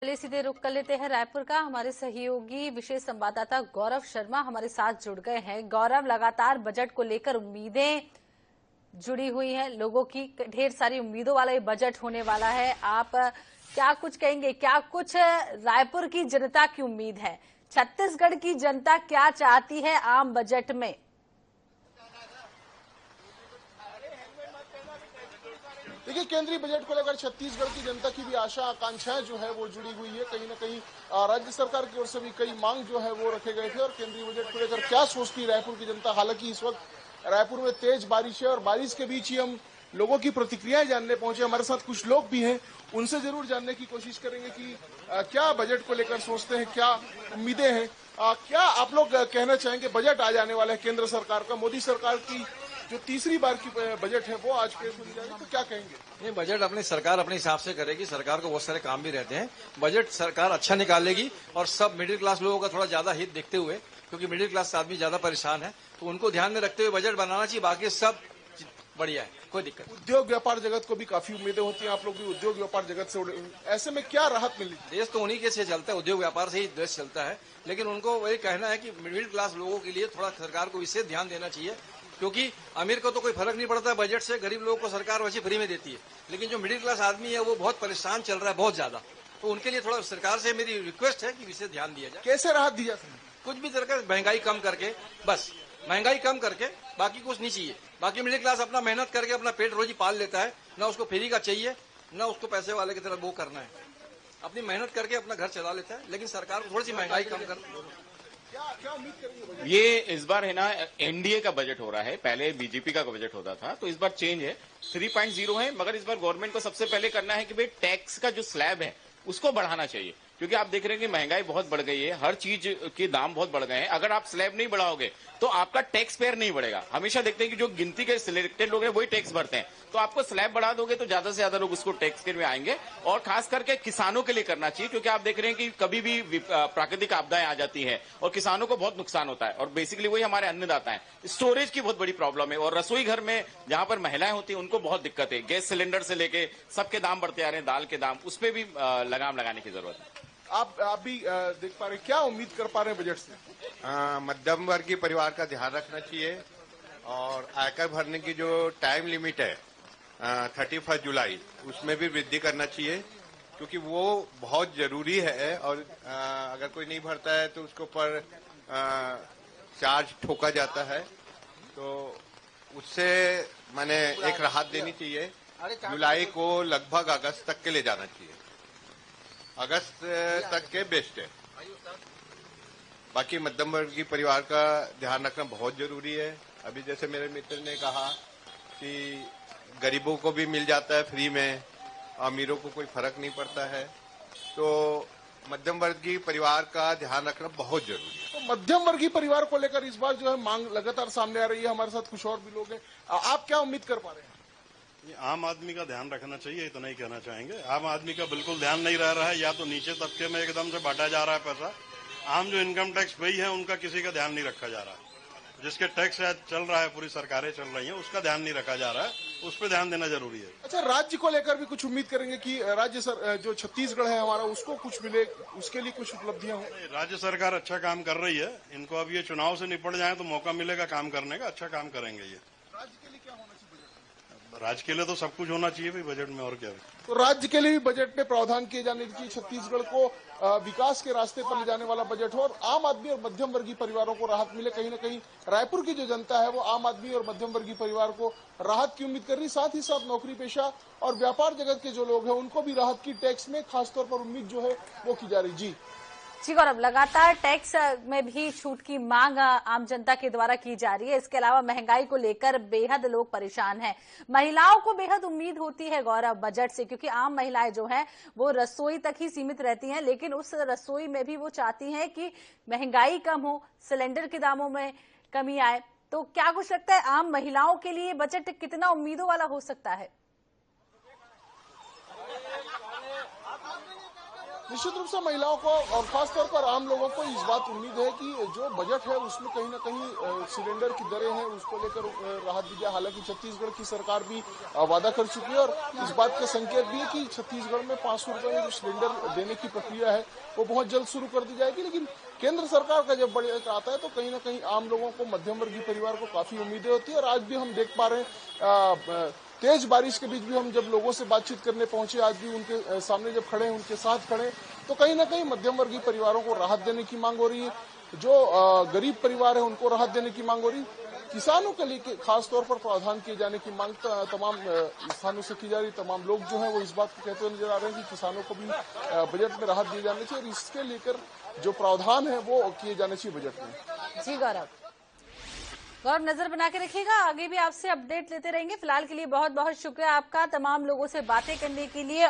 चलिए सीधे रुख कर लेते हैं रायपुर का। हमारे सहयोगी विशेष संवाददाता गौरव शर्मा हमारे साथ जुड़ गए हैं। गौरव, लगातार बजट को लेकर उम्मीदें जुड़ी हुई हैं, लोगों की ढेर सारी उम्मीदों वाला ये बजट होने वाला है। आप क्या कुछ कहेंगे, क्या कुछ रायपुर की जनता की उम्मीद है, छत्तीसगढ़ की जनता क्या चाहती है आम बजट में? देखिए, केंद्रीय बजट को लेकर छत्तीसगढ़ की जनता की भी आशा आकांक्षाएं जो है वो जुड़ी हुई है। कहीं ना कहीं राज्य सरकार की ओर से भी कई मांग जो है वो रखे गए थे। और केंद्रीय बजट को लेकर क्या सोचती है रायपुर की जनता, हालांकि इस वक्त रायपुर में तेज बारिश है और बारिश के बीच ही हम लोगों की प्रतिक्रियाएं जानने पहुंचे। हमारे साथ कुछ लोग भी हैं, उनसे जरूर जानने की कोशिश करेंगे कि क्या बजट को लेकर सोचते हैं, क्या उम्मीदें हैं। क्या आप लोग कहना चाहेंगे, बजट आ जाने वाला है केंद्र सरकार का, मोदी सरकार की जो तीसरी बार की बजट है वो आज पेश होने जा रही है, तो क्या कहेंगे? नहीं, बजट अपनी सरकार अपने हिसाब से करेगी। सरकार को बहुत सारे काम भी रहते हैं। बजट सरकार अच्छा निकालेगी और सब मिडिल क्लास लोगों का थोड़ा ज्यादा हित देखते हुए, क्योंकि मिडिल क्लास आदमी ज्यादा परेशान है, तो उनको ध्यान में रखते हुए बजट बनाना चाहिए। बाकी सब बढ़िया है, कोई दिक्कत नहीं। उद्योग व्यापार जगत को भी काफी उम्मीदें होती हैं, आप लोग भी उद्योग व्यापार जगत से उड़े, ऐसे में क्या राहत मिली? देश तो उन्हीं के से चलता है, उद्योग व्यापार से ही देश चलता है, लेकिन उनको वही कहना है कि मिडिल क्लास लोगों के लिए थोड़ा सरकार को विशेष ध्यान देना चाहिए। क्योंकि अमीर को तो कोई फर्क नहीं पड़ता बजट से, गरीब लोगों को सरकार वैसे फ्री में देती है, लेकिन जो मिडिल क्लास आदमी है वो बहुत परेशान चल रहा है, बहुत ज्यादा। तो उनके लिए थोड़ा सरकार से मेरी रिक्वेस्ट है कि विशेष ध्यान दिया जाए। कैसे राहत दी जा सकती है? कुछ भी तरह का महंगाई कम करके, बस महंगाई कम करके, बाकी कुछ नहीं चाहिए। बाकी मिडिल क्लास अपना मेहनत करके अपना पेट रोजी पाल लेता है, ना उसको फ्री का चाहिए, ना उसको पैसे वाले की तरह वो करना है। अपनी मेहनत करके अपना घर चला लेता है, लेकिन सरकार को थोड़ी सी महंगाई कम कर। क्या उम्मीद करेंगे? ये इस बार है ना, एनडीए का बजट हो रहा है, पहले बीजेपी का बजट होता था, तो इस बार चेंज है, 3.0 है। मगर इस बार गवर्नमेंट को सबसे पहले करना है कि भाई टैक्स का जो स्लैब है उसको बढ़ाना चाहिए, क्योंकि आप देख रहे हैं कि महंगाई बहुत बढ़ गई है, हर चीज के दाम बहुत बढ़ गए हैं। अगर आप स्लैब नहीं बढ़ाओगे तो आपका टैक्स पेयर नहीं बढ़ेगा। हमेशा देखते हैं कि जो गिनती के सिलेक्टेड लोग हैं वही टैक्स भरते हैं, तो आपको स्लैब बढ़ा दोगे तो ज्यादा से ज्यादा लोग उसको टैक्स के में आएंगे। और खास करके किसानों के लिए करना चाहिए, क्योंकि आप देख रहे हैं कि कभी भी प्राकृतिक आपदाएं आ जाती है और किसानों को बहुत नुकसान होता है, और बेसिकली वही हमारे अन्नदाता है। स्टोरेज की बहुत बड़ी प्रॉब्लम है, और रसोई घर में जहां पर महिलाएं होती है उनको बहुत दिक्कत है। गैस सिलेंडर से लेके सबके दाम बढ़ते आ रहे हैं, दाल के दाम, उस पर भी लगाम लगाने की जरूरत है। आप भी देख पा रहे हैं, क्या उम्मीद कर पा रहे हैं बजट से? मध्यम वर्गीय परिवार का ध्यान रखना चाहिए, और आयकर भरने की जो टाइम लिमिट है 31 जुलाई, उसमें भी वृद्धि करना चाहिए, क्योंकि वो बहुत जरूरी है। और अगर कोई नहीं भरता है तो उसके ऊपर चार्ज ठोका जाता है, तो उससे मैंने एक राहत देनी चाहिए। जुलाई को लगभग अगस्त तक के ले जाना चाहिए, अगस्त तक के बेस्ट है। बाकी मध्यम वर्गीय परिवार का ध्यान रखना बहुत जरूरी है। अभी जैसे मेरे मित्र ने कहा कि गरीबों को भी मिल जाता है फ्री में, अमीरों को कोई फर्क नहीं पड़ता है, तो मध्यम वर्गीय परिवार का ध्यान रखना बहुत जरूरी है। तो मध्यम वर्गीय परिवार को लेकर इस बार जो है मांग लगातार सामने आ रही है। हमारे साथ कुछ और भी लोग हैं, आप क्या उम्मीद कर पा रहे हैं? आम आदमी का ध्यान रखना चाहिए, इतना ही कहना चाहेंगे। आम आदमी का बिल्कुल ध्यान नहीं रह रहा है, या तो नीचे तबके में एकदम से बांटा जा रहा है पैसा। आम जो इनकम टैक्स पेई है उनका किसी का ध्यान नहीं रखा जा रहा है। जिसके टैक्स चल रहा है, पूरी सरकारें चल रही हैं, उसका ध्यान नहीं रखा जा रहा है, उस पर ध्यान देना जरूरी है। अच्छा, राज्य को लेकर भी कुछ उम्मीद करेंगे कि राज्य जो छत्तीसगढ़ है हमारा, उसको कुछ मिले, उसके लिए कुछ उपलब्धियां हो? राज्य सरकार अच्छा काम कर रही है, इनको अब ये चुनाव से निपट जाए तो मौका मिलेगा काम करने का, अच्छा काम करेंगे ये। राज्य के लिए क्या होना चाहिए बजट में? राज्य के लिए तो सब कुछ होना चाहिए भाई बजट में, और क्या। तो राज्य के लिए भी बजट में प्रावधान किए जाने चाहिए, छत्तीसगढ़ को विकास के रास्ते पर ले जाने वाला बजट हो, और आम आदमी और मध्यम वर्गीय परिवारों को राहत मिले। कहीं न कहीं रायपुर की जो जनता है वो आम आदमी और मध्यम वर्गीय परिवार को राहत की उम्मीद कर रही। साथ ही साथ नौकरी पेशा और व्यापार जगत के जो लोग हैं उनको भी राहत की, टैक्स में खासतौर पर उम्मीद जो है वो की जा रही। जी गौरव, लगातार टैक्स में भी छूट की मांग आम जनता के द्वारा की जा रही है। इसके अलावा महंगाई को लेकर बेहद लोग परेशान हैं। महिलाओं को बेहद उम्मीद होती है गौरव बजट से, क्योंकि आम महिलाएं जो हैं वो रसोई तक ही सीमित रहती हैं, लेकिन उस रसोई में भी वो चाहती हैं कि महंगाई कम हो, सिलेंडर के दामों में कमी आए। तो क्या कुछ लगता है आम महिलाओं के लिए बजट कितना उम्मीदों वाला हो सकता है? निश्चित रूप से महिलाओं को और खासतौर पर आम लोगों को इस बात उम्मीद है कि जो बजट है उसमें कहीं ना कहीं सिलेंडर की दरें हैं उसको लेकर राहत दी जाए। हालांकि छत्तीसगढ़ की सरकार भी वादा कर चुकी है और इस बात का संकेत भी है कि छत्तीसगढ़ में 500 रुपए में जो सिलेंडर देने की प्रक्रिया है वो बहुत जल्द शुरू कर दी जाएगी। लेकिन केंद्र सरकार का जब बजट आता है तो कहीं ना कहीं आम लोगों को, मध्यम वर्गीय परिवार को काफी उम्मीदें होती है। और आज भी हम देख पा रहे हैं तेज बारिश के बीच भी हम जब लोगों से बातचीत करने पहुंचे, आज भी उनके सामने जब खड़े हैं, उनके साथ खड़े हैं, तो कहीं ना कहीं मध्यम वर्गीय परिवारों को राहत देने की मांग हो रही है। जो गरीब परिवार है उनको राहत देने की मांग हो रही है। किसानों के लिए खासतौर पर प्रावधान किए जाने की मांग तमाम स्थानों से की जा रही। तमाम लोग जो है वो इस बात को कहते हुए नजर आ रहे हैं कि किसानों को भी बजट में राहत दी जानी चाहिए और इसके लेकर जो प्रावधान है वो किए जाने चाहिए बजट में। जी गौरव, नजर बना के रखिएगा, आगे भी आपसे अपडेट लेते रहेंगे। फिलहाल के लिए बहुत बहुत शुक्रिया आपका तमाम लोगों से बातें करने के लिए।